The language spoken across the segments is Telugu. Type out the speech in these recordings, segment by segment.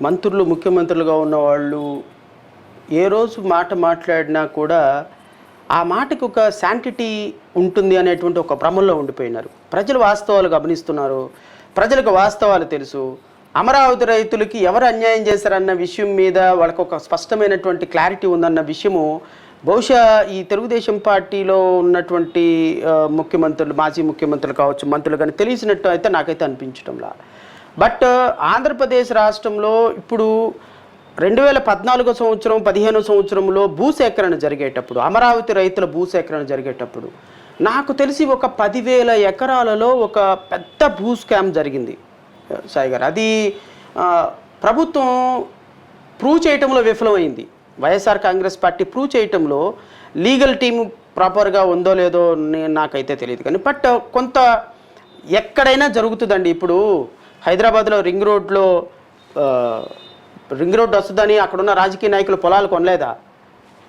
మంత్రులు ముఖ్యమంత్రులుగా ఉన్నవాళ్ళు ఏ రోజు మాట మాట్లాడినా కూడా ఆ మాటకి ఒక శాంటిటీ ఉంటుంది అనేటువంటి ఒక భ్రమంలో ఉండిపోయినారు. ప్రజలు వాస్తవాలు గమనిస్తున్నారు, ప్రజలకు వాస్తవాలు తెలుసు. అమరావతి రైతులకి ఎవరు అన్యాయం చేశారన్న విషయం మీద వాళ్ళకు ఒక స్పష్టమైనటువంటి క్లారిటీ ఉందన్న విషయము బహుశా ఈ తెలుగుదేశం పార్టీలో ఉన్నటువంటి ముఖ్యమంత్రులు, మాజీ ముఖ్యమంత్రులు కావచ్చు, మంత్రులు కానీ తెలిసినట్టు అయితే నాకైతే అనిపించడంలా. బట్ ఆంధ్రప్రదేశ్ రాష్ట్రంలో ఇప్పుడు 2014 సంవత్సరం 15 సంవత్సరంలో భూసేకరణ జరిగేటప్పుడు, అమరావతి రైతుల భూసేకరణ జరిగేటప్పుడు నాకు తెలిసి ఒక 10,000 ఎకరాలలో ఒక పెద్ద భూ స్కామ్ జరిగింది సాయి గారు. అది ప్రభుత్వం ప్రూవ్ చేయటంలో విఫలమైంది. వైఎస్ఆర్ కాంగ్రెస్ పార్టీ ప్రూవ్ చేయటంలో లీగల్ టీము ప్రాపర్గా ఉందో లేదో నాకైతే తెలియదు కానీ బట్ కొంత ఎక్కడైనా జరుగుతుందండి. ఇప్పుడు హైదరాబాద్లో రింగ్ రోడ్ వస్తుందని అక్కడున్న రాజకీయ నాయకులు పొలాలు కొనలేదా?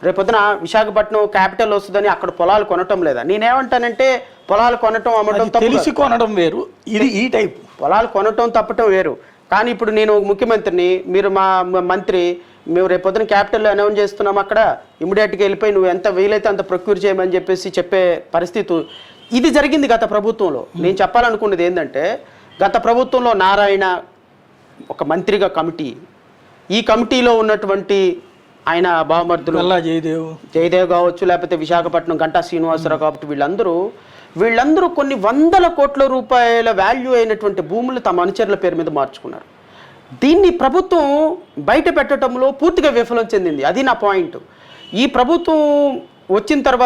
రేపొద్దున విశాఖపట్నం క్యాపిటల్ వస్తుందని అక్కడ పొలాలు కొనటం లేదా? నేనేమంటానంటే పొలాలు కొనటం అమ్మటం తెలిసి కొనడం వేరు, ఇది ఈ టైప్. పొలాలు కొనటం తప్పటం వేరు. కానీ ఇప్పుడు నేను ముఖ్యమంత్రిని, మీరు మా మంత్రి, మేము రేపొద్దున క్యాపిటల్లో అనౌన్స్ చేస్తున్నాం, అక్కడ ఇమీడియట్గా వెళ్ళిపోయి నువ్వు ఎంత వీలైతే అంత ప్రొక్యూర్ చేయమని చెప్పేసి చెప్పే పరిస్థితి ఇది జరిగింది గత ప్రభుత్వంలో. నేను చెప్పాలనుకున్నది ఏంటంటే గత ప్రభుత్వంలో నారాయణ ఒక మంత్రిగా కమిటీ, ఈ కమిటీలో ఉన్నటువంటి ఆయన బావమర్దులు జయదేవ్ కావచ్చు, లేకపోతే విశాఖపట్నం గంటా శ్రీనివాసరావు కాబట్టి వీళ్ళందరూ కొన్ని వందల కోట్ల రూపాయల వాల్యూ అయినటువంటి భూములు తమ అనుచరుల పేరు మీద మార్చుకున్నారు. దీన్ని ప్రభుత్వం బయట పెట్టడంలో పూర్తిగా విఫలం చెందింది. అది నా పాయింట్. ఈ ప్రభుత్వం వచ్చిన తర్వాత